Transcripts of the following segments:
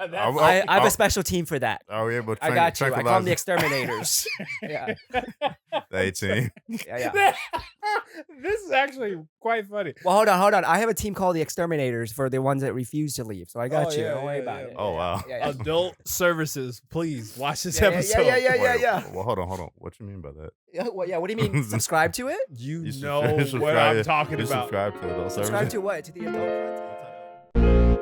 I have a special team for that. Are we able to I got you. I call them the exterminators. Yeah. The A-team. Yeah. This is actually quite funny. Well, hold on. I have a team called the exterminators for the ones that refuse to leave. So I got you. Don't worry about it. Oh, wow. Yeah. Adult services, please watch this Yeah. episode. Yeah. Well, hold on. What you mean by that? What do you mean? Subscribe to it? You You know what I'm talking you about. Subscribe to adult Subscribe services? to what? To the adult content?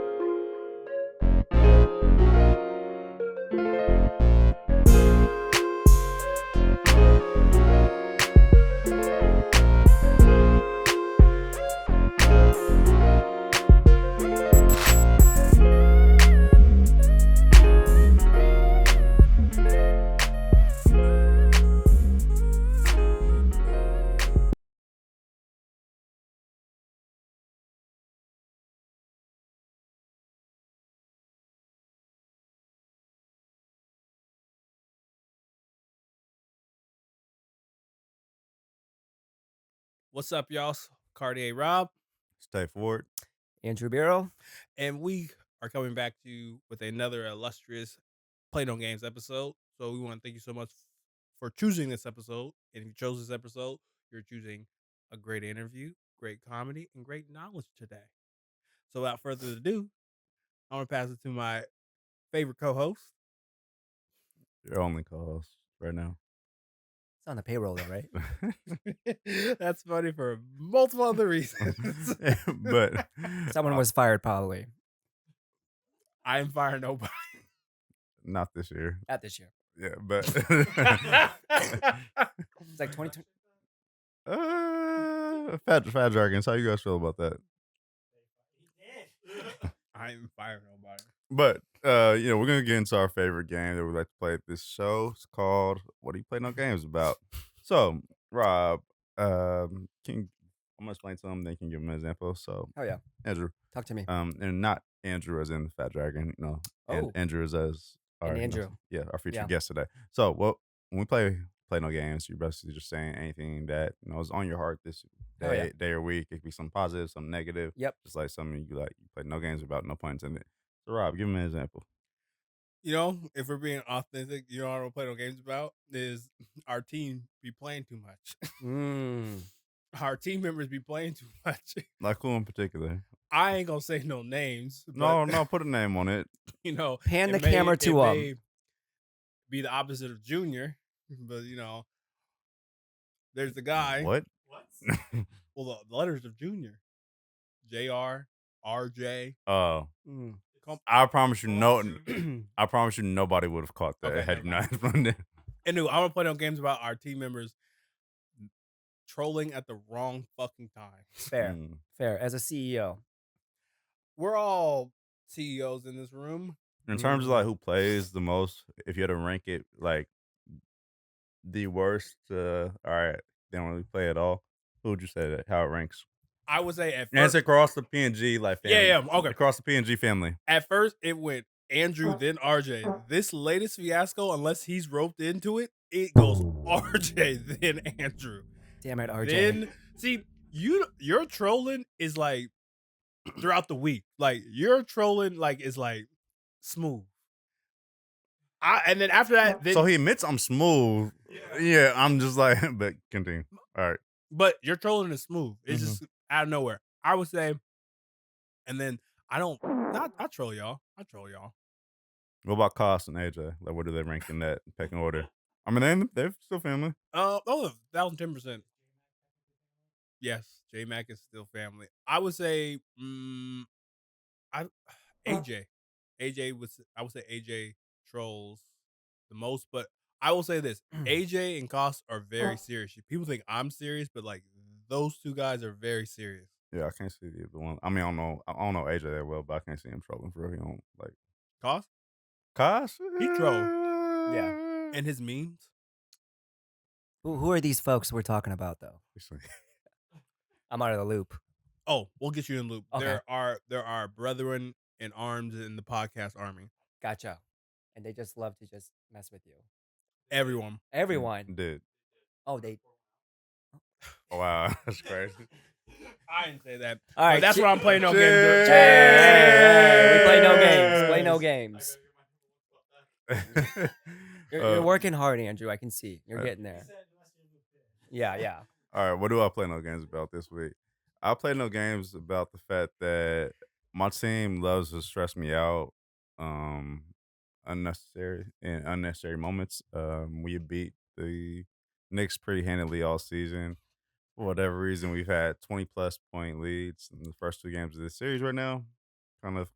What's up, y'all? Cartier Rob, Stay forward. Andrew Bureau. and we are coming back to you with another illustrious Play No Games episode. So we want to thank you so much for choosing this episode. And if you chose this episode, you're choosing a great interview, great comedy, and great knowledge today. So without further ado, I'm going to pass it to my favorite co-host. Your only co-host right now. It's on the payroll though, right? That's funny for multiple other reasons. But Someone was fired probably. I am firing nobody. not this year. Not this year. Yeah, but It's like 2020. Fat Dragons, how you guys feel about that? I am firing nobody. But we're gonna get into our favorite game that we like to play at this show. It's called "What Do You Play No Games About?" So, Rob, I'm gonna explain to him. Then you can give him an example. So, Oh yeah. Andrew, Talk to me. and not Andrew as in the Fat Dragon. Oh. Andrew as our Andrew. our featured Yeah. guest today. So, when we play no games, you're basically just saying anything that is on your heart this Oh, yeah. day or week. It could be some positive, some negative. Yep. Just like something you play no games about, no pun intended. So, Rob, give me an example. If we're being authentic, what we're playing no games about is our team be playing too much. Our team members be playing too much. Like who in particular? I ain't gonna say no names. No, put a name on it. Pan the it may- camera it to may be the opposite of Junior, but there's the guy. What? Well, the letters of Junior, JR, RJ. Oh. Mm. I promise you, I promise you, nobody would have caught that Okay, had you never not explained it. And I want to play no games about our team members trolling at the wrong fucking time. Fair. Fair. As a CEO. We're all CEOs in this room. In terms of who plays the most, if you had to rank it the worst, all right, they don't really play at all. Who would you say that? How it ranks? I would say at And it's first. across the PNG family. Yeah, okay. Across the PNG family. At first, it went Andrew, then RJ. This latest fiasco, unless he's roped into it, it goes RJ, then Andrew. Damn it, RJ. Then see your trolling is like throughout the week. Like your trolling is like smooth. And then after that, So he admits I'm smooth. Yeah, I'm just like, but continue. All right. But your trolling is smooth. It's just out of nowhere. I would say, and then I troll y'all. I troll y'all. What about Cost and AJ? Like, where do they rank in that pecking order? I mean, they're still family. 1,010%. Yes, J Mac is still family. I would say, AJ. I would say AJ trolls the most, but I will say this: AJ and Cost are very serious. People think I'm serious, but those two guys are very serious. Yeah, I can't see the other one. I mean, I don't know AJ that well, but I can't see him trolling for real. He don't like Cost. He troll. Yeah. And his memes. Who are these folks we're talking about though? I'm out of the loop. Oh, we'll get you in loop. Okay. There are brethren in arms in the podcast army. Gotcha. And they just love to just mess with you. Everyone. Everyone. Did. Oh, they. Oh, wow, that's crazy. I didn't say that. All right, that's what I'm playing no games. Hey, we play no games. Play no games. You're working hard, Andrew. I can see. You're getting there. Yeah. All right, what do I play no games about this week? I play no games about the fact that my team loves to stress me out, unnecessary moments. We beat the Knicks pretty handily all season. For whatever reason, we've had 20+ point leads in the first 2 games of this series right now. Kind of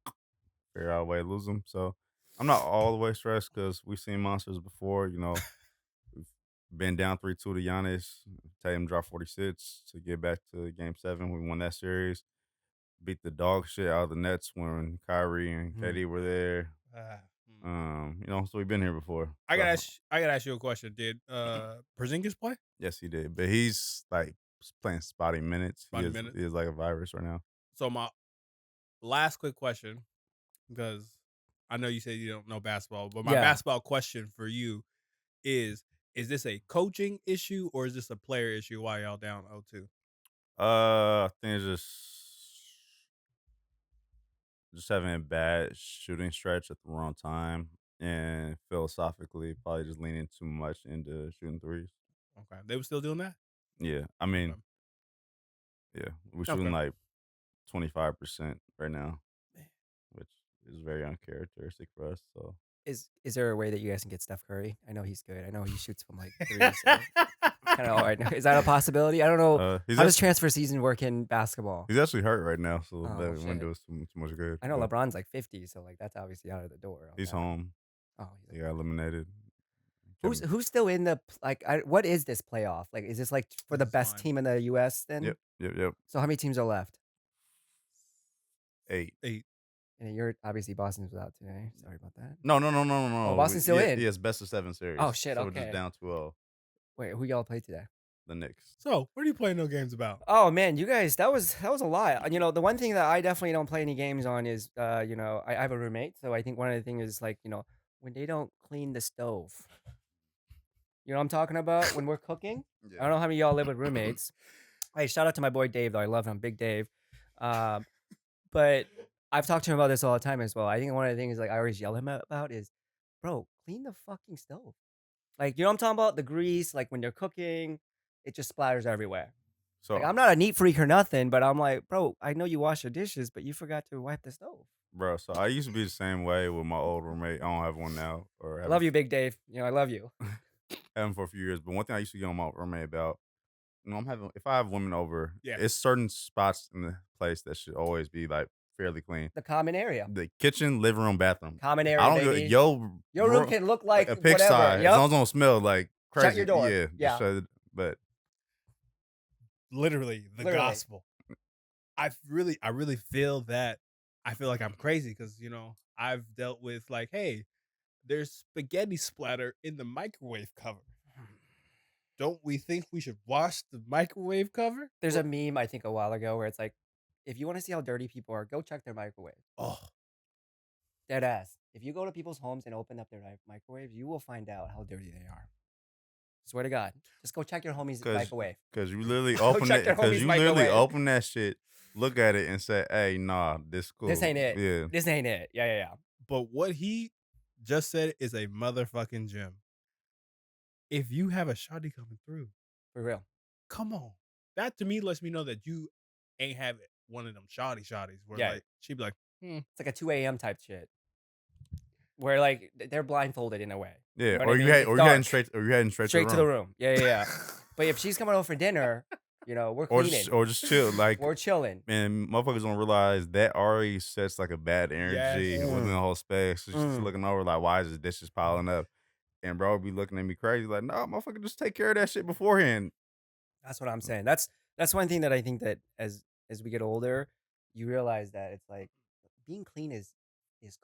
figure out a way to lose them. So I'm not all the way stressed because we've seen monsters before. We've been down 3-2 to Giannis, Tatum dropped 46 to get back to Game 7. We won that series. Beat the dog shit out of the Nets when Kyrie and KD were there. So we've been here before. I gotta ask you a question. Did Porzingis play? Yes, he did, but he's like playing spotty minutes. He is like a virus right now. So my last quick question, because I know you said you don't know basketball, but my basketball question for you is this a coaching issue or is this a player issue while y'all down 0-2? I think it's just having a bad shooting stretch at the wrong time, and philosophically probably just leaning too much into shooting threes. Okay, they were still doing that. Yeah, I mean, yeah, we're shooting like 25% right now, which is very uncharacteristic for us. So, is there a way that you guys can get Steph Curry? I know he's good. I know he shoots from like 3. So kind of all right now. Is that a possibility? I don't know. How does transfer season work in basketball? He's actually hurt right now, so that window is too much good. I know LeBron's like 50, so like that's obviously out of the door. He's home. Oh, he got eliminated. Who's still in the what is this playoff? Like, is this like for the best team in the U.S. then? Yep. So how many teams are left? 8. And you're obviously Boston's without today. Sorry about that. No. Oh, Boston's still in. Yes, best of 7 series. Oh shit. So okay. we're just down 2-0. Wait, who y'all played today? The Knicks. So what are you playing no games about? Oh man, you guys, that was a lot. The one thing that I definitely don't play any games on is, I have a roommate, so I think one of the things is like, when they don't clean the stove. You know what I'm talking about? When we're cooking. Yeah. I don't know how many of y'all live with roommates. Hey, shout out to my boy Dave though. I love him, Big Dave. But I've talked to him about this all the time as well. I think one of the things like I always yell at him about is, bro, clean the fucking stove. Like, you know what I'm talking about? The grease, like when they're cooking, it just splatters everywhere. So like, I'm not a neat freak or nothing, but I'm like, bro, I know you wash your dishes, but you forgot to wipe the stove. Bro, so I used to be the same way with my old roommate. I don't have one now. I love you, Big Dave. I love you. Have him for a few years, but one thing I used to get on my roommate about, if I have women over, it's certain spots in the place that should always be like fairly clean. The common area, the kitchen, living room, bathroom, common area. I don't baby. Your room can look like a pigsty, as long as it don't smell like crazy. Shut your door. Yeah. But literally the gospel. I really feel that. I feel like I'm crazy because I've dealt with like, hey, there's spaghetti splatter in the microwave cover. Don't we think we should wash the microwave cover? There's a meme I think a while ago where it's like, if you want to see how dirty people are, go check their microwave. Oh, dead ass. If you go to people's homes and open up their microwaves, you will find out how dirty they are. Swear to God, just go check your homie's microwave. Because you literally open it. Because you literally open that shit, look at it, and say, "Hey, nah, this cool. This ain't it. Yeah, this ain't it. Yeah. But what he just said is a motherfucking gem. If you have a shawty coming through, for real, come on. That to me lets me know that you ain't have one of them shawties where like she'd be like, It's like a 2 a.m. type shit. Where like they're blindfolded in a way. Yeah, or you heading straight to the room. Yeah. But if she's coming over for dinner, we're cleaning. Or just chill. Like we're chilling. And motherfuckers don't realize that already sets like a bad energy within the whole space. So she's looking over like, why is this dishes piling up? And bro be looking at me crazy like, no, motherfucker, just take care of that shit beforehand. That's what I'm saying. That's one thing that I think that as we get older, you realize that it's like being clean is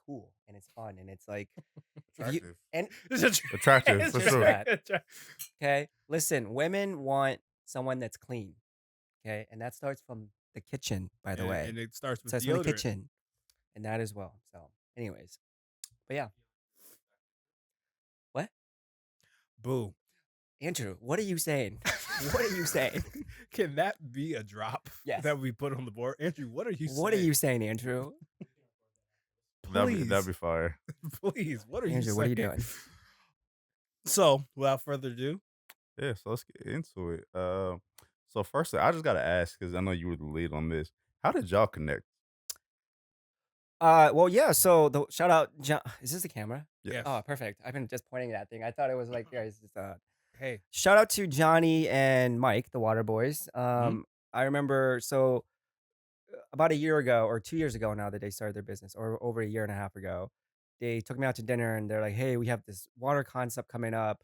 cool and it's fun and it's like attractive for sure. Okay, listen, women want someone that's clean. Okay, and that starts from the kitchen, by the way. And it starts with from the kitchen, and that as well. So, anyways, but yeah. What? Boo. Andrew, what are you saying? What are you saying? Can that be a drop Yes. that we put on the board? Andrew, what are you What saying? are you saying, Andrew? That'd Please, be fire. please, what are you Andrew, saying? what are you doing? So, without further ado, Yeah, so let's get into it. So firstly, I just gotta ask because I know you were the lead on this. How did y'all connect? Well, yeah. So the shout out, John. Is this the camera? Yeah. yes. Oh, perfect. I've been just pointing at that thing. I thought it was like, guys. Hey, Shout out to Johnny and Mike, the Water Boys. I remember about a year ago or 2 years ago now that they started their business, or over a year and a half ago, they took me out to dinner and they're like, "Hey, we have this water concept coming up,"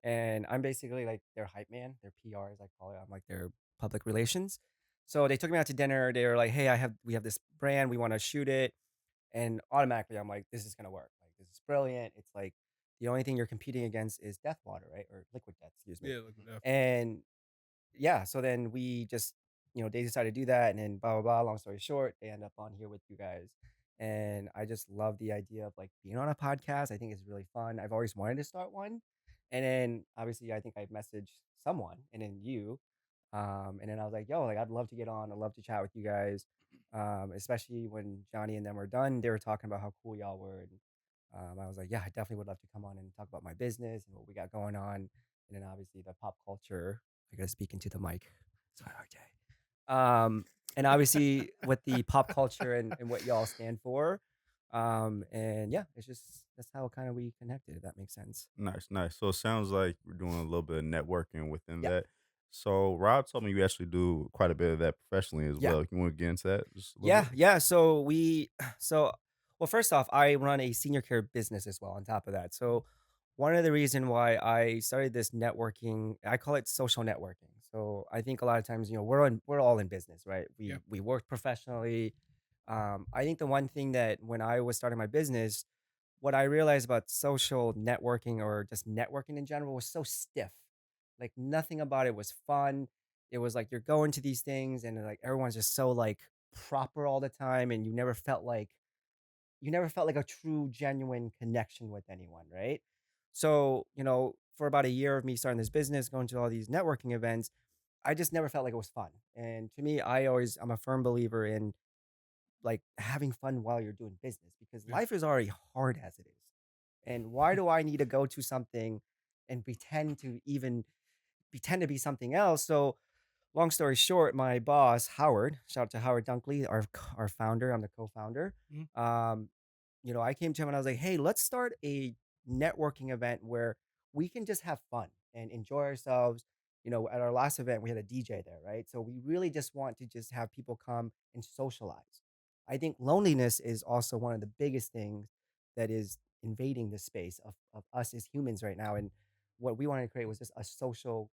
and I'm basically like their hype man, their PR as I call it. I'm like their public relations. So they took me out to dinner. They were like, "Hey, we have this brand. We want to shoot it." And automatically, I'm like, this is gonna work. Like, this is brilliant. It's like the only thing you're competing against is death water, right? Or liquid death, excuse me. yeah, look at that. And yeah, so then we just, they decided to do that, and then blah blah blah. Long story short, they end up on here with you guys, and I just love the idea of like being on a podcast. I think it's really fun. I've always wanted to start one, and then obviously I think I messaged someone, and then you, and then I was like, yo, like I'd love to get on. I'd love to chat with you guys, especially when Johnny and them were done. They were talking about how cool y'all were, and I was like, yeah, I definitely would love to come on and talk about my business and what we got going on, and then obviously the pop culture. I gotta speak into the mic. Sorry, RJ. And obviously with the pop culture and what y'all stand for. And yeah, it's just that's how kind of we connected, if that makes sense. Nice, nice. So it sounds like we're doing a little bit of networking within Yeah. that. So Rob told me you actually do quite a bit of that professionally as Yeah. well. You want to get into that just a little Yeah, bit? yeah. Well, first off, I run a senior care business as well on top of that. So one of the reason why I started this networking, I call it social networking. So I think a lot of times, we're all in business, right? We Yeah. we work professionally. I think the one thing that when I was starting my business, what I realized about social networking or just networking in general was so stiff. Like nothing about it was fun. It was like you're going to these things and like everyone's just so like proper all the time, and you never felt like a true genuine connection with anyone, right? So, for about a year of me starting this business, going to all these networking events, I just never felt like it was fun. And to me, I'm a firm believer in like having fun while you're doing business because Yeah. life is already hard as it is. And why do I need to go to something and pretend to be something else? So long story short, my boss, Howard, shout out to Howard Dunkley, our founder, I'm the co-founder. Mhm. Um, I came to him and I was like, hey, let's start a networking event where we can just have fun and enjoy ourselves. At our last event, we had a DJ there, right? So we really just want to just have people come and socialize. I think loneliness is also one of the biggest things that is invading the space of us as humans right now. And what we wanted to create was just a social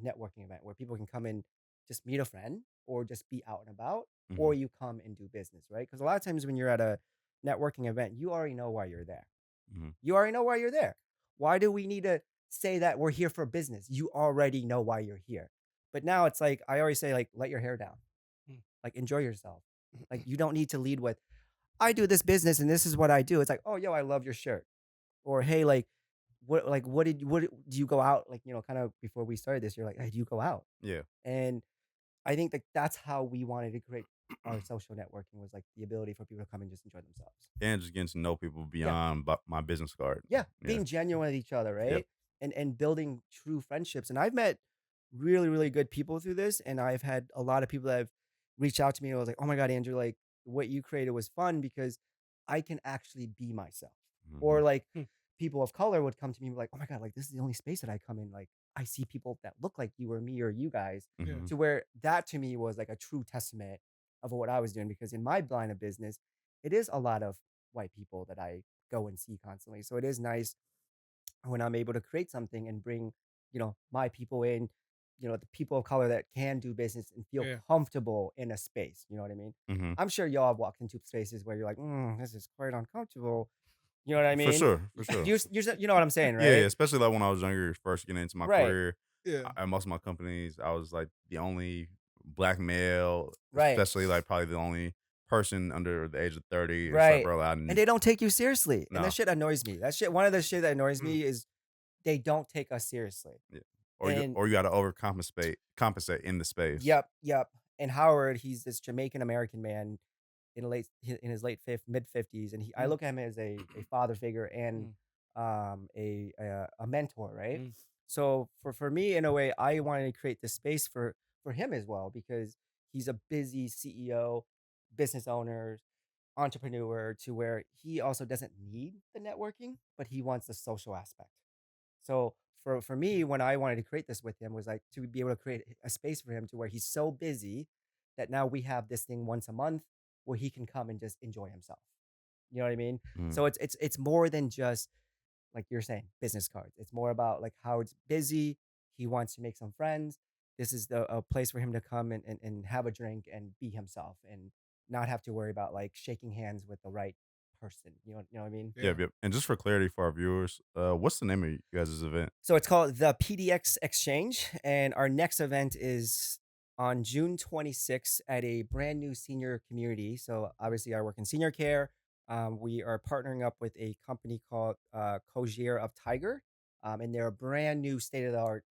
networking event where people can come and just meet a friend or just be out and about, or Hmm. you come and do business, right? Because a lot of times when you're at a networking event, you already know why you're there. Hmm. You already know why you're there. Why do we need to say that we're here for business? You already know why you're here. But now it's like I always say, like, let your hair down, Mm. like enjoy yourself. Like you don't need to lead with, I do this business and this is what I do. It's like, oh yo, I love your shirt. Or hey, do you go out? Like, kind of before we started this, you're like, hey, do you go out? Yeah. And I think that that's how we wanted to create our social networking was like the ability for people to come and just enjoy themselves. And just getting to know people Yeah. beyond my business card. Yeah. Yeah. Being genuine with each other, Yep. right? And building true friendships. And I've met really, really good people through this. And I've had a lot of people that have reached out to me and was like, oh my God, Andrew, like what you created was fun because I can actually be myself. Or Hmm. like Hmm. people of color would come to me like, oh my God, like this is the only space that I come in. Like I see people that look like you or me or you guys, Yeah. Hmm. to where that to me was like a true testament of what I was doing. Because in my line of business, it is a lot of white people that I go and see constantly. So it is nice when I'm able to create something and bring, my people in, the people of color that can do business and feel Yeah. comfortable in a space. You know what I mean? Hmm. I'm sure y'all have walked into spaces where you're like, this is quite uncomfortable. You know what I For mean? sure. For sure. You know what I'm saying, Yeah, yeah, right? especially like when I was younger, first getting into my Right, career. Yeah. At most of my companies, I was like the only black male, right, especially like probably the only person under the age of 30. It's like, right. bro, And they don't take you seriously. And that no, shit annoys me. One of the shit that annoys Mm. me is they don't take us seriously. yeah, And or you got to compensate in the space. yep, yep. And Howard, he's this Jamaican American man in his late mid 50s, and I Mm, look at him as a father figure and mm, a mentor, right? mm, So for me, in a way, I wanted to create this space for him as well because he's a busy CEO, business owner, entrepreneur, to where he also doesn't need the networking, but he wants the social aspect. So for me, when I wanted to create this with him, was like to be able to create a space for him to where he's so busy that now we have this thing once a month where he can come and just enjoy himself. You know what I mean? Mm. So it's more than just like you're saying, business cards. It's more about like how it's busy. He wants to make some friends. This is a place for him to come and have a drink and be himself and not have to worry about like shaking hands with the right person. You know what I mean? Yep, yeah. yep. And just for clarity for our viewers, what's the name of you guys' event? So it's called the PDX Exchange, and our next event is on June 26th at a brand new senior community. So obviously, I work in senior care. We are partnering up with a company called Cogier of Tiger, and they're a brand new state of the art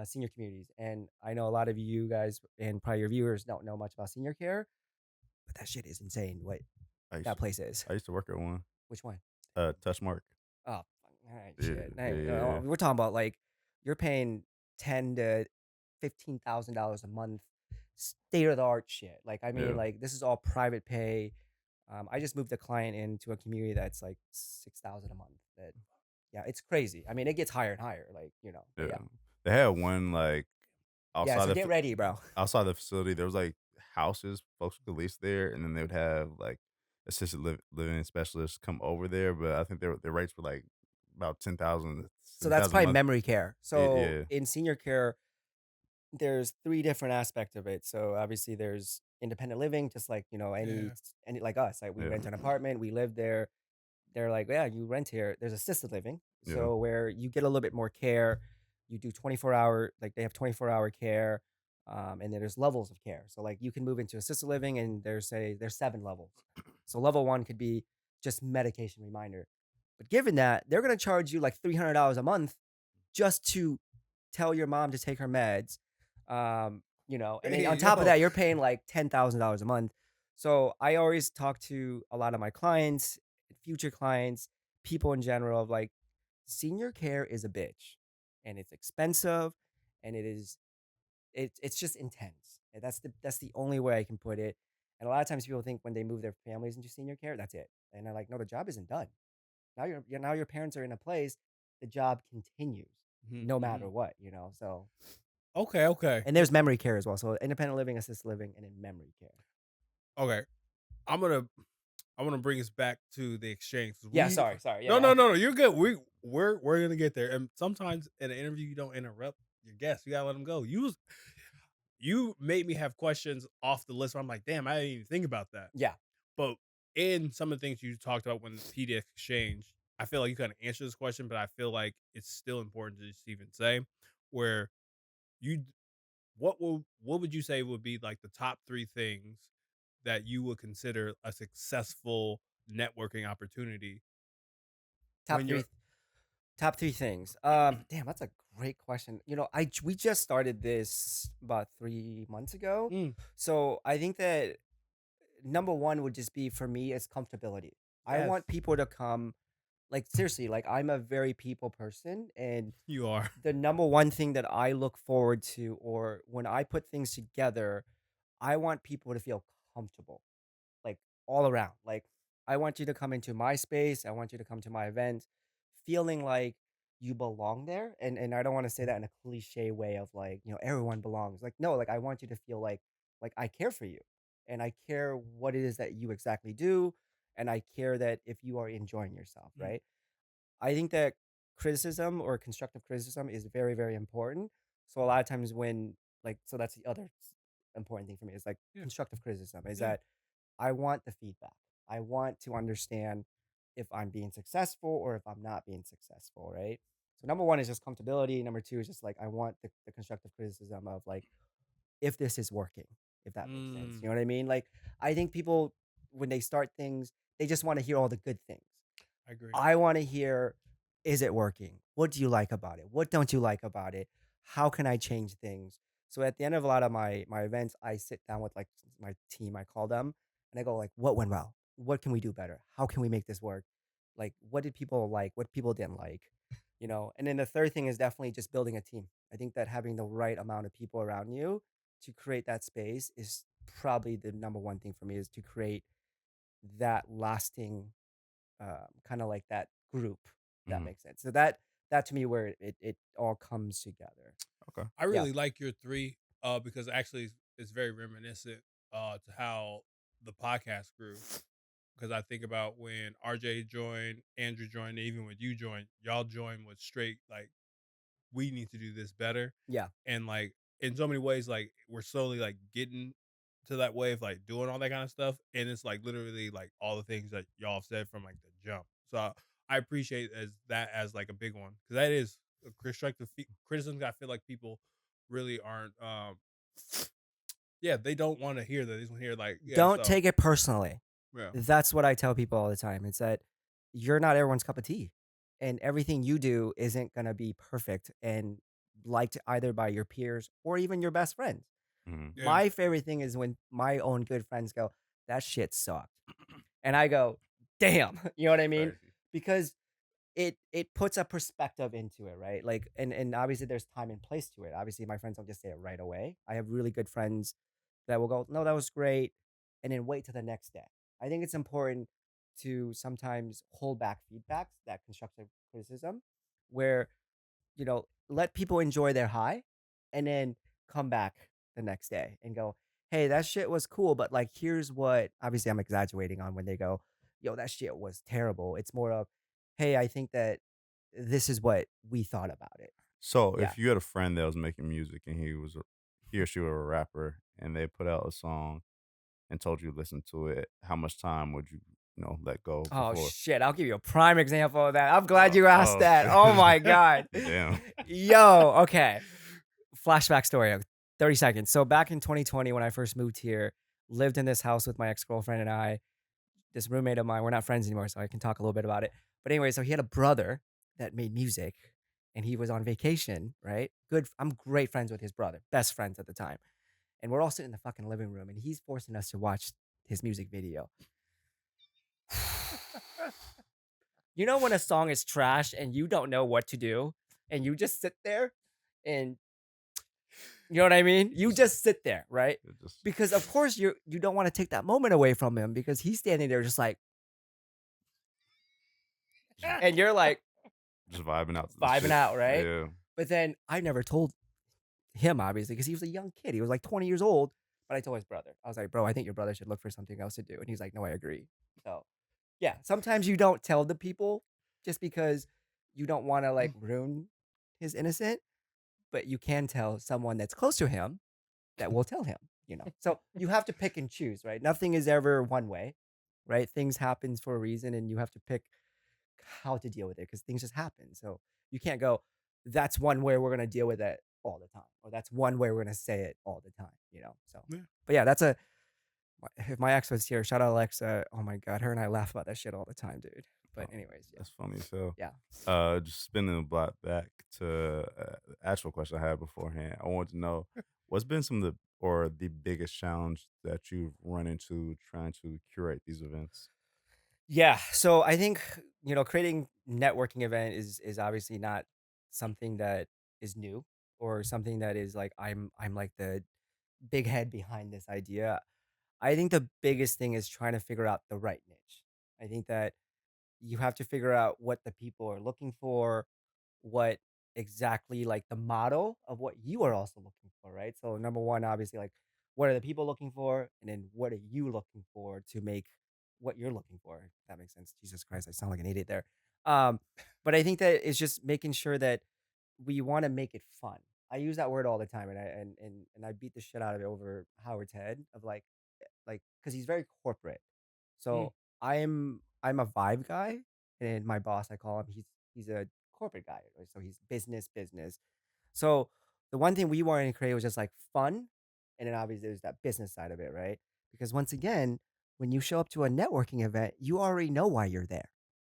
senior communities. And I know a lot of you guys and probably your viewers don't know much about senior care, but that shit is insane. What I used that to, place is. I used to work at one. Which one? Touchmark. Oh, all right, Yeah, shit. yeah, yeah. We're talking about like you're paying 10 to $15,000 a month, state of the art shit. Like I mean, Yeah. like this is all private pay. I just moved a client into a community that's like 6,000 a month. That, yeah, it's crazy. I mean, it gets higher and higher. Like but Yeah. yeah, They had one like yeah. outside So the get ready, bro. outside the facility. There was like houses folks could lease there, and then they would have like living specialists come over there. But I think their rates were like about 10,000 So ten that's thousand a probably month. memory care. So Yeah, in senior care, there's three different aspects of it. So obviously there's independent living, just like Yeah. any like us. Like we yeah, rent an apartment, we live there. They're like, yeah, you rent here. There's assisted living, yeah. so where you get a little bit more care. You do 24-hour, like they have 24-hour care, and then there's levels of care. So like you can move into assisted living, and there's 7 levels. So level one could be just medication reminder, but given that they're gonna charge you like $300 a month just to tell your mom to take her meds. And then Hey, on top of yo. that, you're paying like $10,000 a month. So I always talk to a lot of my clients, future clients, people in general of like senior care is a bitch and it's expensive and it's just intense. And that's the only way I can put it. And a lot of times people think when they move their families into senior care, that's it. And they're like, no, the job isn't done. Now your parents are in a place, the job continues Mhm, no matter mhm. what. So Okay, okay, and there's memory care as well. So independent living, assisted living, and then memory care. okay. I'm gonna I'm gonna bring us back to the exchange 'cause Yeah, we. sorry. No, Yeah, no, no, no. You're good. We're gonna get there. And sometimes in an interview, you don't interrupt your guests. You gotta let them go. You made me have questions off the list. Where I'm like, damn, I didn't even think about that. yeah. But in some of the things you talked about when PDX exchange, I feel like you kind of answered this question, but I feel like it's still important to just even say where you what would you say would be like the top 3 things that you would consider a successful networking opportunity Top when three, you're top three things. Damn, that's a great question. We just started this about 3 months ago, Mm, so I think that number one would just be for me is comfortability. I yes, want people to come. Like seriously, like I'm a very people person, and you are. the number one thing that I look forward to, or when I put things together, I want people to feel comfortable, like all around. Like I want you to come into my space. I want you to come to my event, feeling like you belong there. And I don't want to say that in a cliche way of like everyone belongs. Like no, like I want you to feel like I care for you, and I care what it is that you exactly do, and I care that if you are enjoying yourself, Mm, right? I think that criticism or constructive criticism is very, very important. So a lot of times so that's the other important thing for me is like yeah, constructive criticism is yeah. that I want the feedback. I want to understand if I'm being successful or if I'm not being successful, right? So number one is just comfortability. Number two is just like I want the constructive criticism of like if this is working, if that makes sense. You Mm, know what I mean? Like I think people when they start things, they just want to hear all the good things. I agree. I want to hear, is it working? What do you like about it? What don't you like about it? how can I change things? So at the end of a lot of my events, I sit down with like my team, I call them, and I go like, what went well? What can we do better? How can we make this work? Like, what did people like? What people didn't like? You know. And then the third thing is definitely just building a team. I think that having the right amount of people around you to create that space is probably the number one thing for me, is to create that lasting kind of like that group, if that Mhm. makes sense. So that to me where it all comes together. Okay. I Yeah. really like your three, because actually it's very reminiscent to how the podcast grew. Because I think about when RJ joined, Andrew joined, and even when you joined, y'all joined with straight like we need to do this better. Yeah. And like in so many ways, like we're slowly like getting to that way of like doing all that kind of stuff. And it's like literally like all the things that y'all have said from like the jump. So I appreciate as that as like a big one, because that is a constructive criticism. I feel like people really aren't yeah, they don't want to hear that. They just want to hear like, yeah, Don't so take it personally. yeah. That's what I tell people all the time. It's that you're not everyone's cup of tea. And everything you do isn't going to be perfect and liked either by your peers or even your best friends. Mhm. Yeah. My favorite thing is when my own good friends go, that shit sucked. And I go, damn. You know what I mean? Crazy. Because it puts a perspective into it, right? Like, and obviously there's time and place to it. Obviously my friends don't just say it right away. I have really good friends that will go, no, that was great, and then wait till the next day. I think it's important to sometimes hold back feedbacks, that constructive criticism, where let people enjoy their high, and then come back the next day and go, hey, that shit was cool, but like here's what, obviously I'm exaggerating on when they go, yo, that shit was terrible. It's more of, hey, I think that this is what we thought about it. So, Yeah. if you had a friend that was making music and he or she were a rapper and they put out a song and told you to listen to it, how much time would you let go Oh before? shit, I'll give you a prime example of that. I'm glad you asked Oh, that. Oh my god. damn. Yo, okay. Flashback story of 30 seconds. So back in 2020 when I first moved here, lived in this house with my ex-girlfriend and I, this roommate of mine. We're not friends anymore, so I can talk a little bit about it. But anyway, so he had a brother that made music and he was on vacation, right? Good. I'm great friends with his brother, best friends at the time. And we're all sitting in the fucking living room and he's forcing us to watch his music video. You know when a song is trash and you don't know what to do and you just sit there and you know what I mean? You just sit there, right? It just Because of course you don't want to take that moment away from him because he's standing there just like, and you're like just vibing out to the vibing shit. out, right? Yeah. But then I never told him, obviously, because he was a young kid. He was like 20 years old. But I told his brother, I was like, bro, I think your brother should look for something else to do. And he's like, no, I agree. So yeah, sometimes you don't tell the people just because you don't want to like ruin his innocent, but you can tell someone that's close to him that will tell him. So you have to pick and choose, right? Nothing is ever one way, right? Things happens for a reason and you have to pick how to deal with it because things just happen. So you can't go, that's one way we're gonna deal with it all the time, or that's one way we're gonna say it all the time. So Yeah. but yeah, if my ex was here, shout out Alexa. Oh my god, her and I laugh about that shit all the time, dude. But Oh, anyways, yeah. that's funny as hell. Yeah. Just spinning the block back to the actual question I had beforehand. I wanted to know what's been some of the biggest challenge that you've run into trying to curate these events. Yeah. So I think, creating networking event is obviously not something that is new or something that is like I'm like the big head behind this idea. I think the biggest thing is trying to figure out the right niche. I think that you have to figure out what the people are looking for, what exactly like the model of what you are also looking for, right? So number one, obviously, like what are the people looking for, and then what are you looking for to make what you're looking for? If that makes sense. Jesus Christ, I sound like an idiot there. Um, but I think that it's just making sure that we want to make it fun. I use that word all the time, and I beat the shit out of it over Howard's head of like because he's very corporate. Mm. So I'm a vibe guy, and my boss I call him he's a corporate guy, right? So he's business. So the one thing we wanted to create was just like fun, and then obviously there's that business side of it, right? Because once again, when you show up to a networking event, you already know why you're there,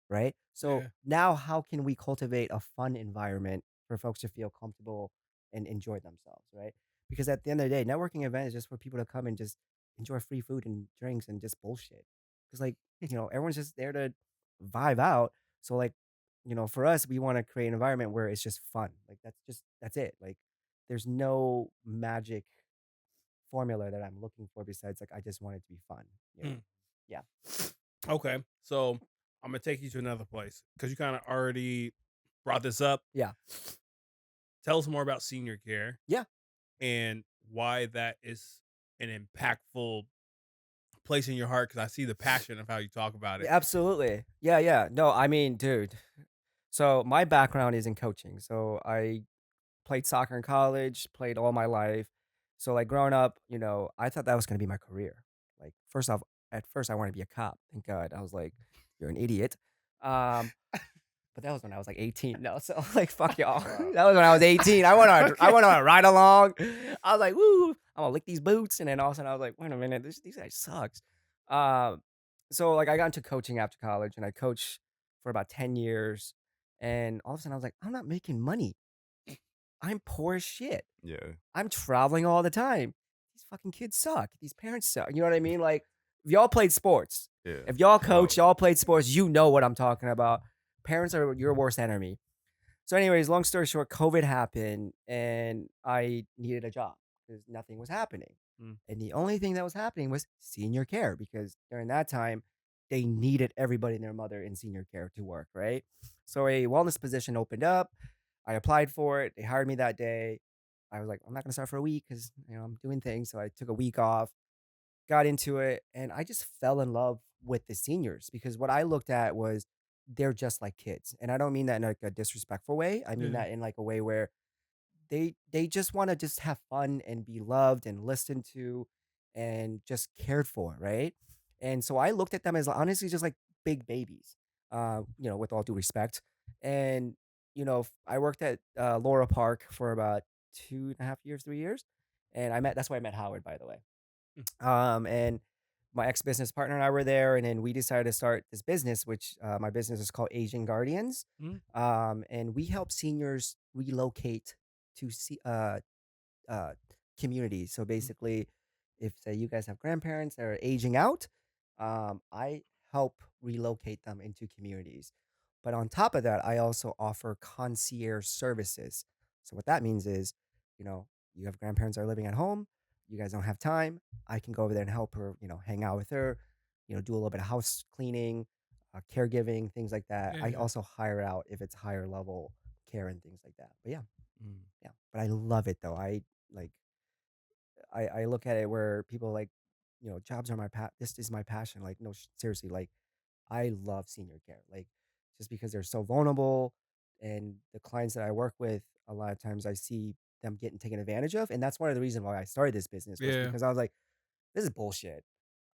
right? So Yeah. now how can we cultivate a fun environment for folks to feel comfortable and enjoy themselves, right? Because at the end of the day, networking event is just for people to come and just enjoy free food and drinks and just bullshit. Because like everyone's just there to vibe out. So like for us, we want to create an environment where it's just fun. Like that's it. Like there's no magic formula that I'm looking for besides like I just want it to be fun. Mm. Yeah. Okay, so I'm gonna take you to another place because you kind of already brought this up. Yeah. Tell us more about senior care. Yeah. And why that is an impactful place in your heart, because I see the passion of how you talk about it. Yeah, absolutely. Yeah, yeah. No, I mean, dude. So my background is in coaching. So I played soccer in college, played all my life. So like growing up, I thought that was gonna be my career. Like first off, at first I wanted to be a cop. Thank God. I was like, you're an idiot. Um, but that was when I was like 18. No, so like fuck y'all. Wow. That was when I was 18. I went on a ride along. I was like, woo, I'm gonna lick these boots. And then all of a sudden I was like, wait a minute, these guys sucks. Um, so like I got into coaching after college and I coached for about 10 years. And all of a sudden I was like, I'm not making money. I'm poor as shit. Yeah. I'm traveling all the time. These fucking kids suck. These parents suck. You know what I mean? Like, if y'all played sports, Yeah. if y'all coach, y'all played sports, you know what I'm talking about. Parents are your worst enemy. So, anyways, long story short, COVID happened and I needed a job because nothing was happening. Mm. And the only thing that was happening was senior care because during that time, they needed everybody and their mother in senior care to work, right? So, a wellness position opened up. I applied for it. They hired me that day. I was like, I'm not going to start for a week because, I'm doing things. So, I took a week off, got into it, and I just fell in love with the seniors because what I looked at was they're just like kids. And I don't mean that in like a disrespectful way. I mean Yeah. that in like a way where they just want to just have fun and be loved and listened to and just cared for, right? And so I looked at them as honestly just like big babies, with all due respect. And I worked at Laura Park for about 2.5 years, 3 years, and that's why I met Howard, by the way. And my ex business partner and I were there, and then we decided to start this business, which my business is called Asian Guardians. Mm. And we help seniors relocate to see uh communities. So basically, if say you guys have grandparents that are aging out, I help relocate them into communities. But on top of that, I also offer concierge services. So what that means is, you have grandparents that are living at home, you guys don't have time, I can go over there and help her, hang out with her, do a little bit of house cleaning, caregiving, things like that. I Yeah. also hire out if it's higher level care and things like that. But yeah, Mm. yeah. But I love it though. Like I look at it where people like, jobs are this is my passion. Like, no, seriously, like I love senior care. Like just because they're so vulnerable and the clients that I work with, a lot of times I see them getting taken advantage of. And that's one of the reasons why I started this business was Yeah. because I was like, this is bullshit.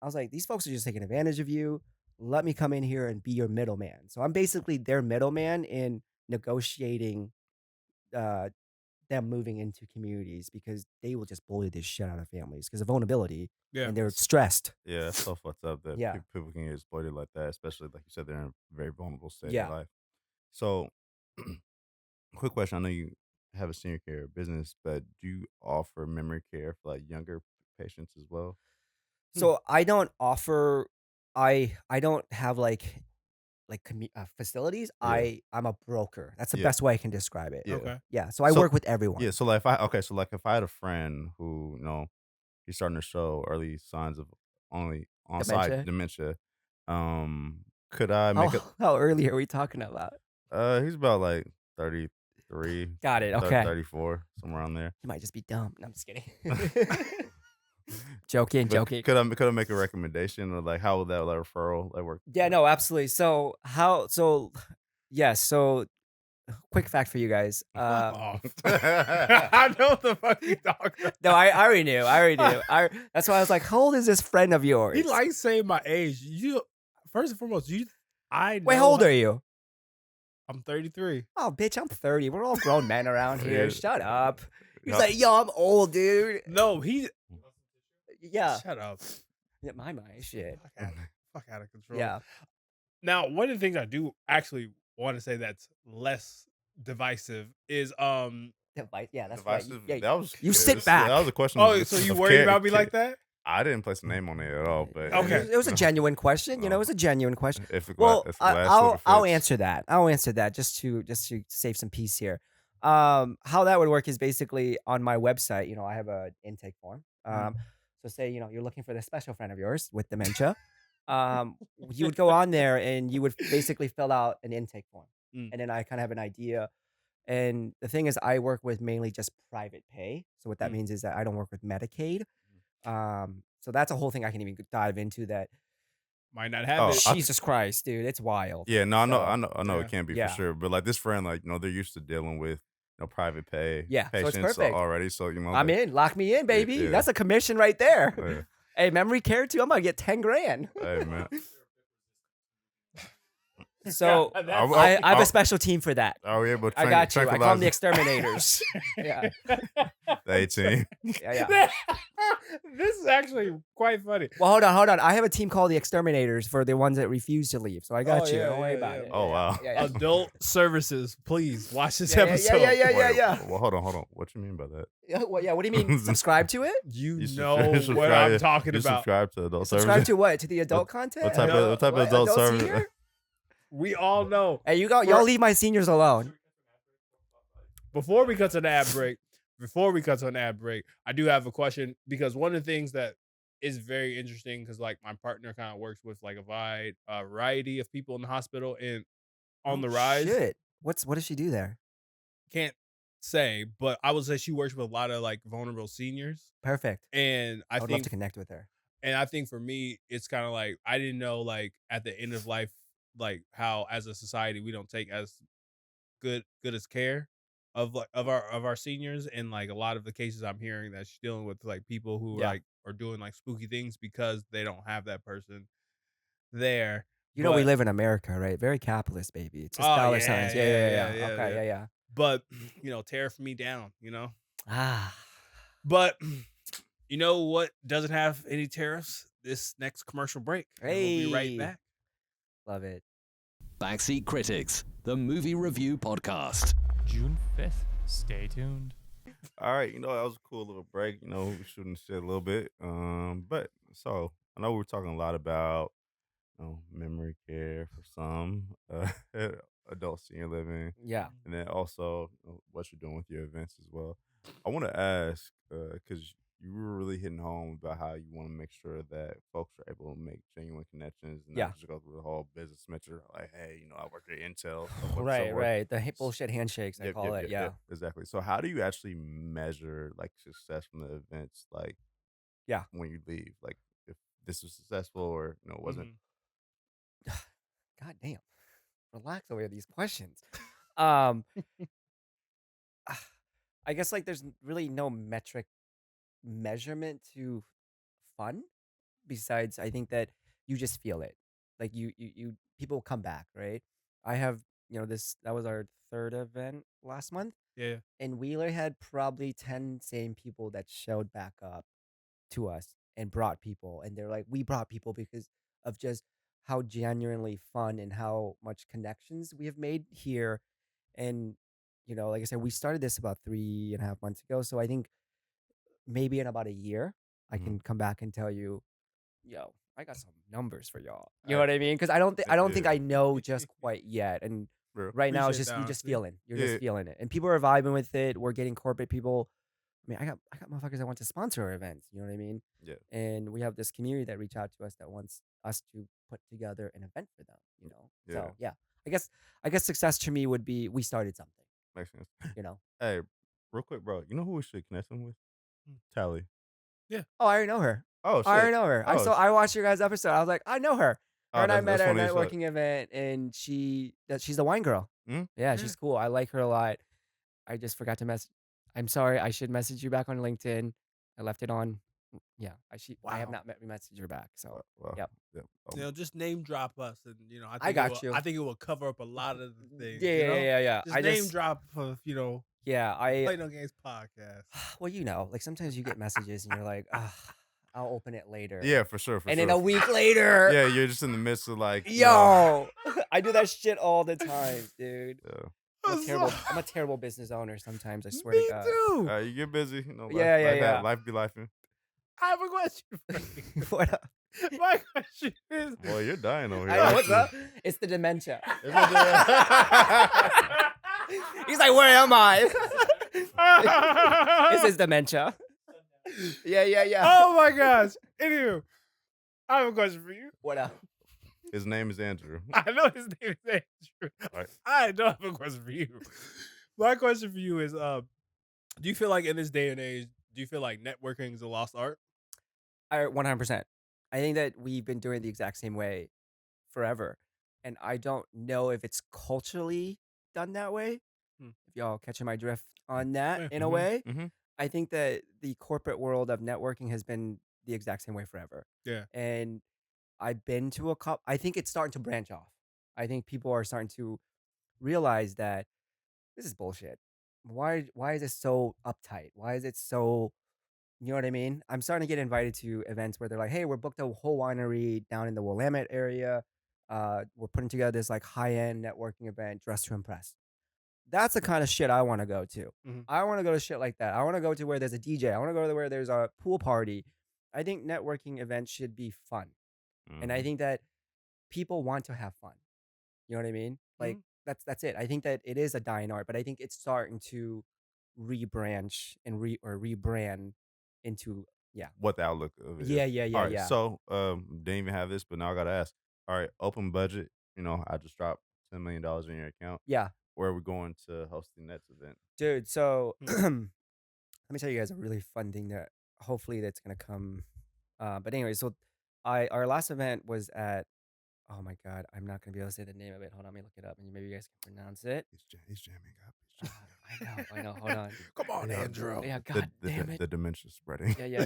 I was like, these folks are just taking advantage of you. Let me come in here and be your middleman. So I'm basically their middleman in negotiating uh, them moving into communities because they will just bully this shit out of families because of vulnerability Yeah. and they're stressed. Yeah, that's so fucked up that Yeah. people can get exploited like that, especially like you said, they're in a very vulnerable state Yeah. of life. So, quick question: I know you have a senior care business, but do you offer memory care for like younger patients as well? So I don't offer, I don't have facilities. Yeah, I'm a broker. That's the yeah, best way I can describe it. yeah. Okay. Yeah. So I So, work with yeah, everyone. so like if I okay, so like if I had a friend who he's starting to show early signs of only on-site Dementia. dementia, could I How make a how early are we talking about? he's about like 33, Got it. Okay. 34, somewhere around there. You might just be dumb. No, I'm just kidding. Joking, But joking. could I make a recommendation or like how would that like, referral like work? Yeah, no, absolutely. Yes, so quick fact for you guys. Fuck off. I know what the fuck you talking about. No, I already knew. I already knew. That's why I was like, how old is this friend of yours? He likes saying my age. You first and foremost, I know Wait, how old are you? I'm 33. Oh, bitch, I'm 30. We're all grown men around here. Yeah. Shut up. He's No. like, yo, I'm old, dude. No, he Yeah. shut up. Yeah, my shit. Fuck out of control. Yeah. Now, one of the things I do actually want to say that's less divisive is Device. Yeah, that's right. Divisive. Yeah, That was you sit this- back. That was a question. Oh, so you of worried care- about me care- like that? I didn't place a name on it at all, but Okay. It was a genuine question. You know, it was a genuine question. If a Well, if a glass I'll slipper I'll fits. answer that. I'll answer that just to save some peace here. How that would work is basically on my website. You know, I have a intake form. So say you're looking for this special friend of yours with dementia. You would go on there and you would basically fill out an intake form, and then I kind of have an idea. And the thing is, I work with mainly just private pay. So what that means is that I don't work with Medicaid. So that's a whole thing I can even dive into. That Might not have Oh, it. Jesus Christ, dude, it's wild. Yeah, no, I know, So, I know yeah. it can be Yeah. for sure. But like this friend, like they're used to dealing with private pay Yeah, so it's patients perfect. already. So I'm like, in. Lock me in, baby. yeah. That's a commission right there. Yeah. Hey, memory care too. I'm gonna get 10 grand. Hey man, So That's- I have a special team for that. are we able to I got you. I call them the tranquilize exterminators. Yeah, the 18? yeah. This is actually quite funny. Well, hold on. I have a team called the exterminators for the ones that refuse to leave. So I got Oh, you. yeah, Don't worry yeah, about yeah. it. Oh, wow. Yeah. Adult services, please watch this Yeah, episode. yeah. Well, hold on. What you mean by that? Yeah, what do you mean? Subscribe to it? You You know subscribe- what I'm talking You about. subscribe to adult Subscribe services? to what? To the adult content? What type No, of What, adult service? senior? We all know. Hey, y'all leave my seniors alone. Before we cut to an ad break, I do have a question because one of the things that is very interesting because like my partner kind of works with like a variety of people in the hospital and on the rise. Shit. What does she do there? Can't say, but I would say she works with a lot of like vulnerable seniors, Perfect. and I would love to connect with her. And I think for me, it's kind of like I didn't know like at the end of life, like how as a society we don't take as good as care of our seniors, and like a lot of the cases I'm hearing that she's dealing with like people who Yeah. like are doing like spooky things because they don't have that person there. You know, we But- live in America, right? Very capitalist, baby. It's just Oh, dollar yeah, signs. yeah, Yeah. yeah, Okay, yeah. yeah. But tear me down, Ah. But you know what doesn't have any tariffs? This next commercial break. And we'll be right Hey. back. Love it. Backseat Critics, the movie review podcast. June 5th. Stay tuned. All right, that was a cool little break. We shooting shit a little bit. But so I know we're talking a lot about memory care for some, adult senior living, Yeah. and then also what you're doing with your events as well. I want to ask because you were really hitting home about how you want to make sure that folks are able to make genuine connections and Yeah. not just go through the whole business metric like, hey, I work at Intel. so on and so Right. forth. The bullshit handshakes, I call it. Yeah. Exactly. So how do you actually measure like success from the events, like Yeah. when you leave, like if this was successful or it wasn't? God damn. Relax over these questions. I guess like there's really no measurement to fun besides I think that you just feel it. Like you people come back, right? I have, that was our third event last month, Yeah. and Wheeler had probably 10 same people that showed back up to us and brought people, and they're like, we brought people because of just how genuinely fun and how much connections we have made here. And like I said, we started this about 3.5 months ago, so I think maybe in about a year I can come back and tell you, yo, I got some numbers for y'all. You know what I mean? Because I don't think I know just quite yet. And Real. right now it's Appreciate just that you just honesty. feeling. You're Yeah. just feeling it. And people are vibing with it. We're getting corporate people. I mean, I got motherfuckers that want to sponsor our events. You know what I mean? Yeah. And we have this community that reach out to us that wants us to put together an event for them. Yeah. So yeah. I guess success to me would be we started something. Makes sense. Hey, Real quick, bro. You know who we should connect him with? Tally. Oh, I already know her. Oh, shit. I already know her. Oh, I watched your guys' episode. I was like, I know her. Oh, Her and I that's met at a funny as fuck. networking event, and she's the wine girl. Mm? Yeah, she's cool. I like her a lot. I just forgot to message. I'm sorry. I should message you back on LinkedIn. I left it on. Yeah, I have Wow. not messaged her back. So Well, Yep. Just name drop us, and I got you. I think it will cover up a lot of the things. yeah. Just name drop of Yeah, Play No Games podcast. well, like sometimes you get messages and you're like, I'll open it later. Yeah, for sure. and then a week later, Yeah, you're just in the midst of like. yo, I do that shit all the time, dude. Yeah. I'm a terrible business owner sometimes. I swear to Me God. too. You get busy. You know, Yeah, yeah. life be life. I have a question for you. What up? My question is, Boy, you're dying over here. I know what's actually. up. It's the dementia. It's a- He's like, where am I? This is dementia. Yeah. oh my gosh. Anywho, I have a question for you. What up? His name is Andrew. I know his name is Andrew. Right. I don't have a question for you. My question for you is, do you feel like in this day and age, do you feel like networking is a lost art? 100%. I think that we've been doing it the exact same way forever. And I don't know if it's culturally done that way. Hmm. If y'all catching my drift on that Yeah. in a way. Mhm. I think that the corporate world of networking has been the exact same way forever. Yeah. And I've been to a couple. I think it's starting to branch off. I think people are starting to realize that this is bullshit. Why is it so uptight? Why is it so, you know what I mean? I'm starting to get invited to events where they're like, "Hey, we're booked a whole winery down in the Willamette area. We're putting together this like high-end networking event, dress to impress." That's the kind of shit I want to go to. Mhm. I want to go to shit like that. I want to go to where there's a DJ. I want to go to where there's a pool party. I think networking events should be fun. And I Mhm. think that people want to have fun. You know what I mean? Like that's it. I think that it is a dying art, but I think it's starting to rebranch and rebrand into What the outlook of it is. yeah. All right, so didn't even have this, but now I gotta ask. All right, open budget. You know, I just dropped $10 million in your account. Yeah. Where are we going to host the Nets event? Dude, so let me tell you guys a really fun thing that hopefully that's gonna come. But anyway, so our last event was at, oh my god, I'm not gonna be able to say the name of it. Hold on, let me look it up and maybe you guys can pronounce it. He's jamming up. He's jamming up. I know. Hold on. Come on, Yeah, Andrew. Yeah, god damn it. The dementia's spreading. Yeah.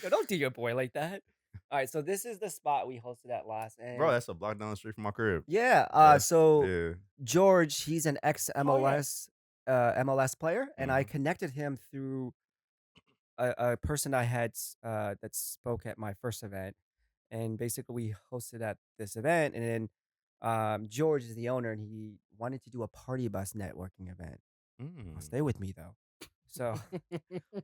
Yo, don't do your boy like that. All right, so this is the spot we hosted at last. And Bro, that's a block down the street from my crib. yeah. That's- So yeah. George, he's an ex yeah. MLS player, and I connected him through a person I had that spoke at my first event, and basically we hosted at this event, and then George is the owner, and he wanted to do a party bus networking event. Stay with me though. So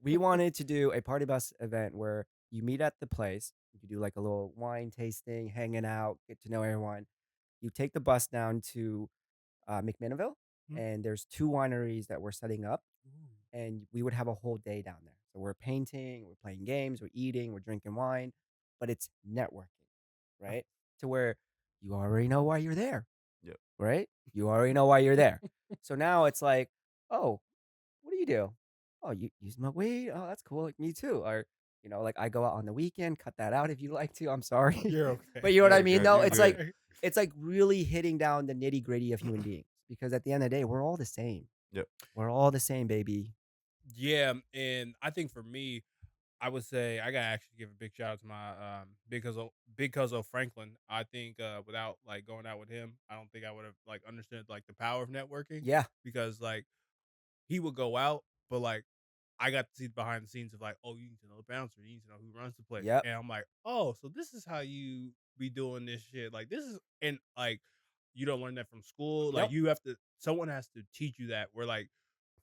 we wanted to do a party bus event where you meet at the place. You could do like a little wine tasting, hanging out, get to know everyone. You take the bus down to McMinnville, and there's 2 wineries that we're setting up, and we would have a whole day down there. So we're painting, we're playing games, we're eating, we're drinking wine, but it's networking, right? To where you already know why you're there. Yep. Right? You already know why you're there. So now it's like, oh, what do you do? Oh, you smoke weed? Oh, that's cool. Like, me too. Or, you know, like I go out on the weekend, cut that out if you like to. I'm sorry. You're okay. But you know what I You're mean? good, No, you're it's good. like it's like really hitting down the nitty gritty of human beings. Because at the end of the day, we're all the same. Yep. We're all the same, baby. Yeah, and I think for me, I would say I gotta actually give a big shout out to my big cousin Franklin. I think without like going out with him, I don't think I would have like understood like the power of networking. Yeah. Because like he would go out, but like I got to see behind the scenes of like, oh, you need to know the bouncer, you need to know who runs the place. Yep. And I'm like, oh, so this is how you be doing this shit. Like this is, and like you don't learn that from school. Like Nope. you have to, someone has to teach you that. Where like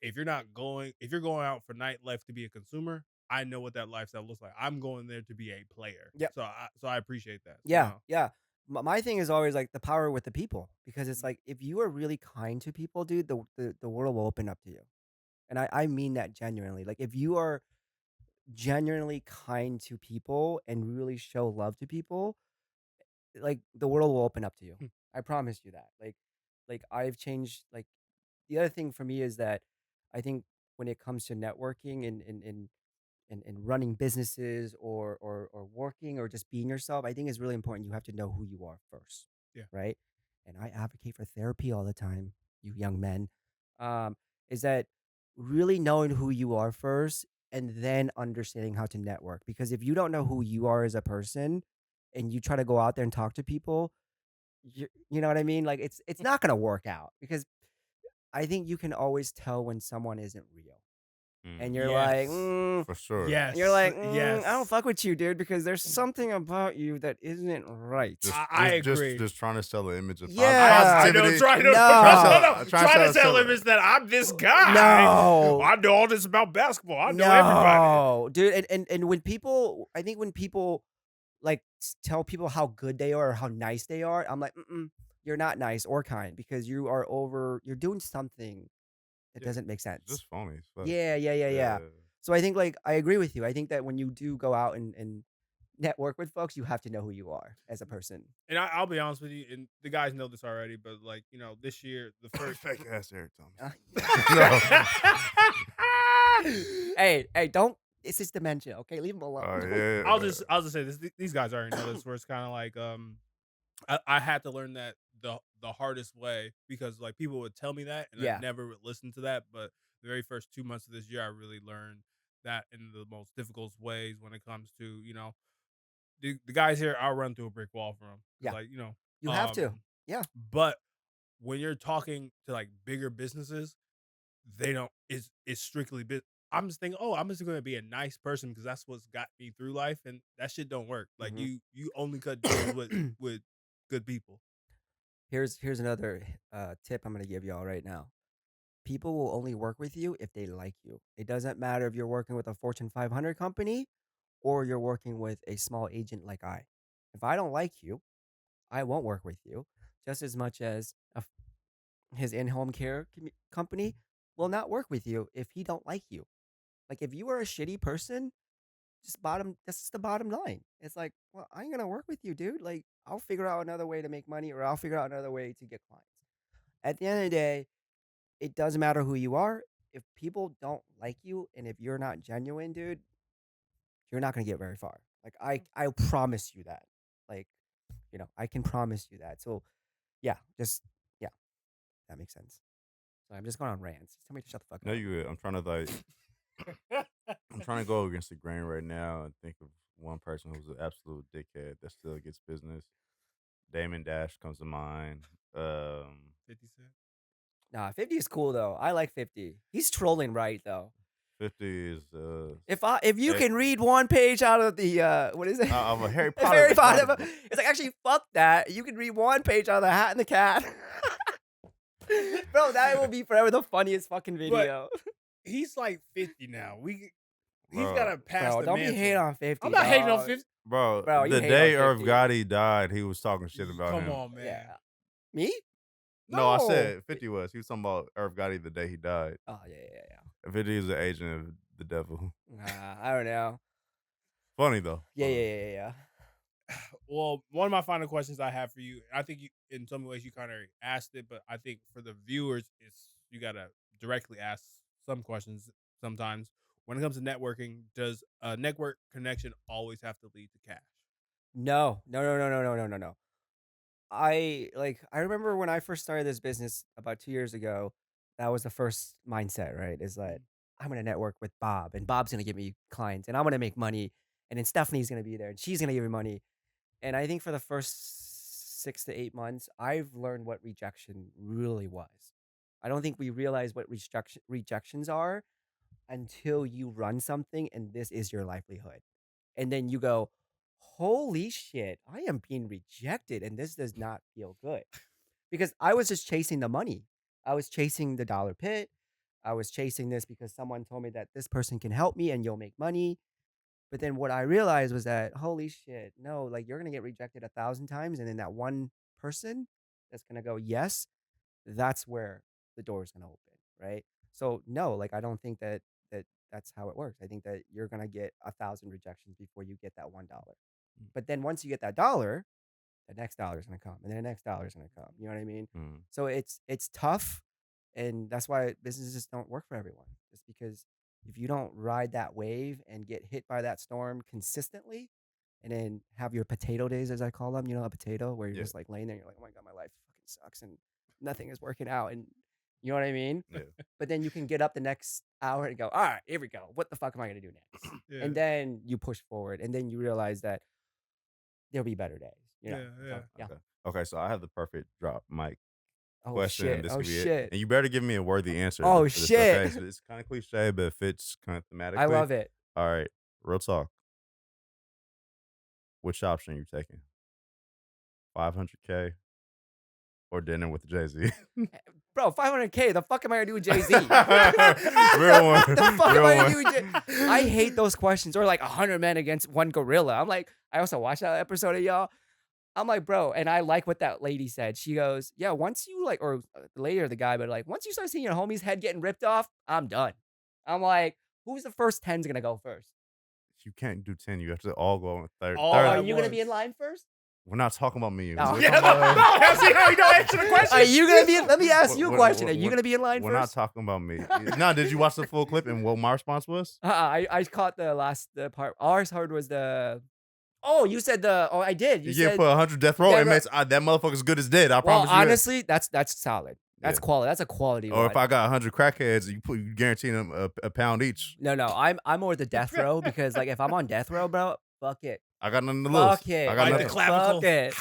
if you're going out for nightlife to be a consumer, I know what that lifestyle looks like. I'm going there to be a player. Yep. So I appreciate that. Yeah. Yeah. My thing is always like the power with the people, because it's like if you are really kind to people, dude, the world will open up to you. And I mean that genuinely. Like if you are genuinely kind to people and really show love to people, like the world will open up to you. I promise you that. Like I've changed. Like the other thing for me is that I think when it comes to networking and running businesses or working or just being yourself, I think it's really important. You have to know who you are first. Yeah. Right. And I advocate for therapy all the time, you young men. Is that really knowing who you are first and then understanding how to network? Because if you don't know who you are as a person and you try to go out there and talk to people, you know what I mean? Like it's not gonna work out, because I think you can always tell when someone isn't real. and you're like, Yes. For sure. Yes. you're like, yes. I don't fuck with you, dude, because there's something about you that isn't right. I agree. Just trying to sell the image of Yeah. I know. positivity. Trying to, No. trying to tell him is that I'm this guy. No. I know all this about basketball. I know everybody. No, dude, and when people, I think when people like tell people how good they are or how nice they are, I'm like, you're not nice or kind because you're doing something that Yeah. doesn't make sense. Just phony. as fuck. Yeah. So I think like I agree with you. I think that when you do go out and network with folks, you have to know who you are as a person. And I'll be honest with you, and the guys know this already, but like, you know, this year, the first. Fake ass Eric Thomas. Hey, don't. It's his dementia. Okay, leave him alone. Oh, yeah. I'll just say this. These guys already know this. Where it's kind of like I had to learn that the hardest way because like people would tell me that and Yeah. I never would listen to that. But the very first 2 months of this year, I really learned that in the most difficult ways when it comes to the guys here. I'll run through a brick wall for them. Yeah. Like You have to. Yeah. But when you're talking to like bigger businesses, they don't. It's strictly business. I'm just thinking, I'm just going to be a nice person because that's what's got me through life, and that shit don't work. Like Mhm. you only cut deals with good people. Here's another tip I'm gonna give y'all right now. People will only work with you if they like you. It doesn't matter if you're working with a Fortune 500 company or you're working with a small agent like I. If I don't like you, I won't work with you. Just as much as his in-home care company will not work with you if he don't like you. Like if you are a shitty person, that's just the bottom line. It's like, well, I ain't gonna work with you, dude. Like I'll figure out another way to make money or I'll figure out another way to get clients. At the end of the day, it doesn't matter who you are. If people don't like you and if you're not genuine, dude, you're not gonna get very far. Like I promise you that. Like, I can promise you that. So yeah, that makes sense. So I'm just going on rants. Tell me to shut the fuck No, up. you good. I'm trying to go against the grain right now and think of one person who's an absolute dickhead that still gets business. Damon Dash comes to mind. 50 Cent. Nah, 50 is cool though. I like 50. He's trolling right though. 50 is If you Hey. can read one page out of the what is it? of a Harry It's Potter. Harry Potter. It's like actually fuck that. You can read one page out of the Hat and the Cat. Bro, that will be forever the funniest fucking video. He's like 50 now. He's Bro. got to pass Bro, the don't be mantle. hating on 50. I'm not hating on dog. 50. Bro, you the hate day on Irv 50. Gotti died, he was talking shit about Come him. on, man. Yeah. Me? No, I said 50 was. He was talking about Irv Gotti the day he died. Oh yeah. 50 is an agent of the devil. I don't know. Funny though. Yeah. Well, one of my final questions I have for you, I think you, in some ways you kind of asked it, but I think for the viewers, you got to directly ask some questions sometimes. When it comes to networking, does a network connection always have to lead to cash? No. I remember when I first started this business about 2 years ago, that was the first mindset, right? Is that I'm gonna network with Bob and Bob's gonna give me clients and I'm gonna make money and then Stephanie's gonna be there and she's gonna give me money. And I think for the first 6 to 8 months, I've learned what rejection really was. I don't think we realize what rejections are until you run something and this is your livelihood. And then you go, holy shit, I am being rejected and this does not feel good. Because I was just chasing the money. I was chasing the dollar pit. I was chasing this because someone told me that this person can help me and you'll make money. But then what I realized was that, holy shit, no, like you're going to get rejected 1,000 times. And then that one person that's going to go, yes, that's where the door is going to open. Right. So no, like I don't think that's how it works. I think that you're going to get 1,000 rejections before you get that $1. But then once you get that dollar, the next dollar is going to come and then the next dollar is going to come. You know what I mean? So it's tough. And that's why businesses don't work for everyone. Just because if you don't ride that wave and get hit by that storm consistently and then have your potato days, as I call them, a potato where you're just like laying there and you're like, oh my God, my life fucking sucks and nothing is working out. And you know what I mean? Yeah. But then you can get up the next hour and go, all right, here we go. What the fuck am I going to do next? Yeah. And then you push forward and then you realize that there'll be better days. Yeah. So, Okay, so I have the perfect drop mic Oh question. shit. This Oh could be it. shit. And you better give me a worthy answer. Oh, for this, shit. Okay? So it's kind of cliche, but it fits kind of thematically. I love it. All right, real talk. Which option are you taking? 500K or dinner with Jay-Z? Bro, 500K. The fuck am I gonna do with Jay Z? Real one. The fuck Real am I gonna one. do with Jay? I hate those questions. Or like 100 men against one gorilla. I'm like, I also watched that episode of y'all. I'm like, bro, and I like what that lady said. She goes, yeah, once you like, or the lady or the guy, but like, once you start seeing your homie's head getting ripped off, I'm done. I'm like, who's the first 10's gonna go first? You can't do 10. You have to all go on a third. All third. Are at you gonna be once. in line first? We're not talking about me. No. We're Yeah, talking no, about- see how you don't answer the question. Are you gonna be? Let me ask you a We're- question. Are we're- you gonna be in line We're not first? talking about me. No, did you watch the full clip and what my response was? I caught the part. Ours hard was the. Oh, you said the. Oh, I did. You You said. put 100 death row Yeah, inmates. That motherfucker's good as dead. I Well, promise you. honestly, that's solid. That's Yeah. quality. That's a quality Or one. if I got 100 crackheads, you guarantee them a pound each. No, I'm more the death row because like if I'm on death row, bro, fuck it. I got nothing to lose. Fuck it. I got Like nothing. the clavicle. Fuck it.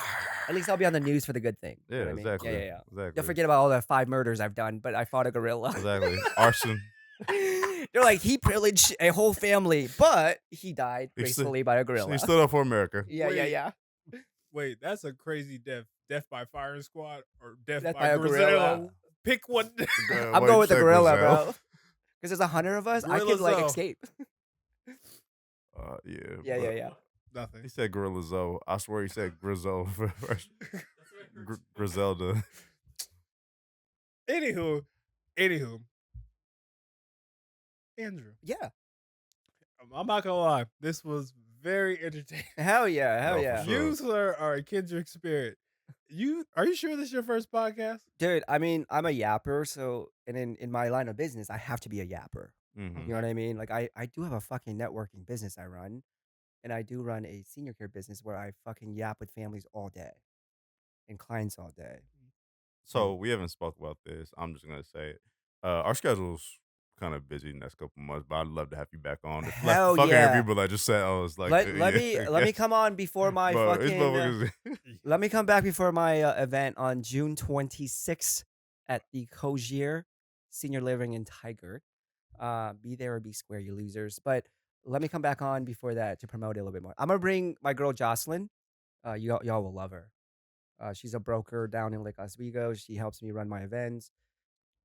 At least I'll be on the news for the good thing. You Yeah, know what I mean? exactly. Yeah. Exactly. Don't forget about all the 5 murders I've done, but I fought a gorilla. Exactly. Arson. They're like, he pillaged a whole family, but he died He stood- gracefully by a gorilla. He stood up for America. Yeah. Wait, that's a crazy death. Death by firing squad or death, Death by by a gorilla. gorilla. Pick one. I'm going with the gorilla, bro. Because there's 100 of us, I could like Gorilla escape. Yeah. Yeah. He Nothing. said Gorilla Zoe. I swear he said Grizzle first. Griselda. Anywho, Andrew, Yeah. I'm not gonna lie. This was very entertaining. Hell yeah. No, for Yeah. sure. You sir are a kindred spirit. Are you sure this is your first podcast? Dude, I mean, I'm a yapper, so and in my line of business, I have to be a yapper. Mhm. You know what I mean? Like I do have a fucking networking business I run, and I do run a senior care business where I fucking yap with families all day and clients all day. So we haven't spoke about this. I'm just gonna say it. Our schedule's kind of busy next couple months, but I'd love to have you back on. Hell fucking yeah. people that just said I was like, Let me come on before my Bro, it's fucking. motherfuckers- Let me come back before my event on June 26th at the Cogier Senior Living in Tiger. Be there or be square, you losers. But let me come back on before that to promote it a little bit more. I'm gonna bring my girl Jocelyn. Y'all will love her. She's a broker down in Lake Oswego. She helps me run my events.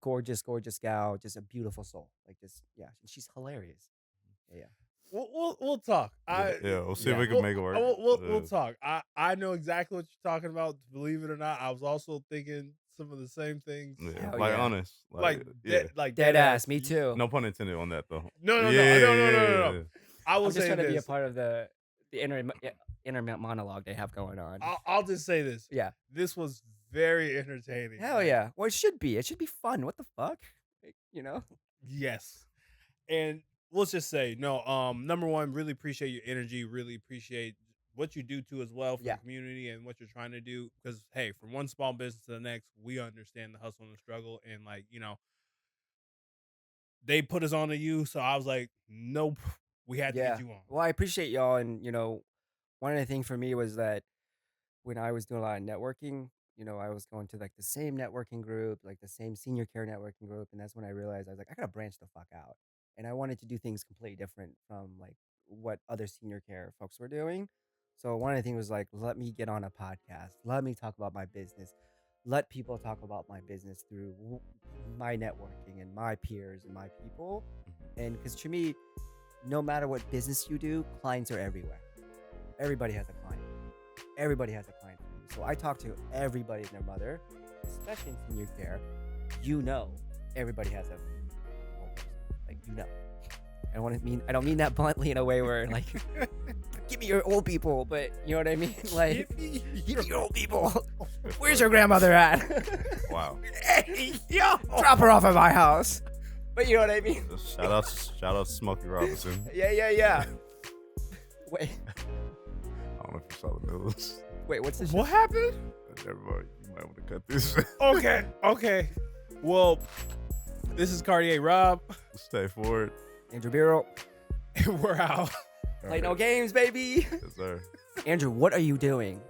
Gorgeous gal, just a beautiful soul. Like just she's hilarious. Yeah. We'll talk. we'll see if we can We'll- make it work. We'll talk. I know exactly what you're talking about. Believe it or not, I was also thinking some of the same things. Yeah, Hell like yeah. honest, Like Dead ass. Me too. No pun intended on that though. No. I will I'm just say trying to be a this. part of the inner monologue they have going on. I'll just say this. Yeah. This was very entertaining. Hell yeah. Well, it should be. It should be fun. What the fuck? Like, you know? Yes. And let's just say, no, number one, really appreciate your energy, really appreciate what you do too as well for Yeah. the community and what you're trying to do. Because hey, from one small business to the next, we understand the hustle and the struggle. And like, they put us on to you. So I was like, nope, we had to get you on. Well, I appreciate y'all. And, one of the things for me was that when I was doing a lot of networking, I was going to like the same networking group, like the same senior care networking group. And that's when I realized I was like, I got to branch the fuck out. And I wanted to do things completely different from like what other senior care folks were doing. So one of the things was like, let me get on a podcast. Let me talk about my business. Let people talk about my business through my networking and my peers and my people. And because to me, no matter what business you do, clients are everywhere. Everybody has a client. Everybody has a client. So I talk to everybody and their mother, especially in senior care. Everybody has a old person. Like I don't mean that bluntly in a way where like, give me your old people, but you know what I mean? Like, give me your old people. Where's your grandmother at? Wow. Hey, yo, drop her off at my house. But you know what I mean? Shout out to Smokey Robinson. Yeah. Wait, I don't know if you saw the news. what's this? What happened? Never mind. You might want to cut this. Okay. Well, this is Cartier Rob. Stay forward. Andrew Biro. And we're out. Play no games, baby. Yes, sir. Andrew, what are you doing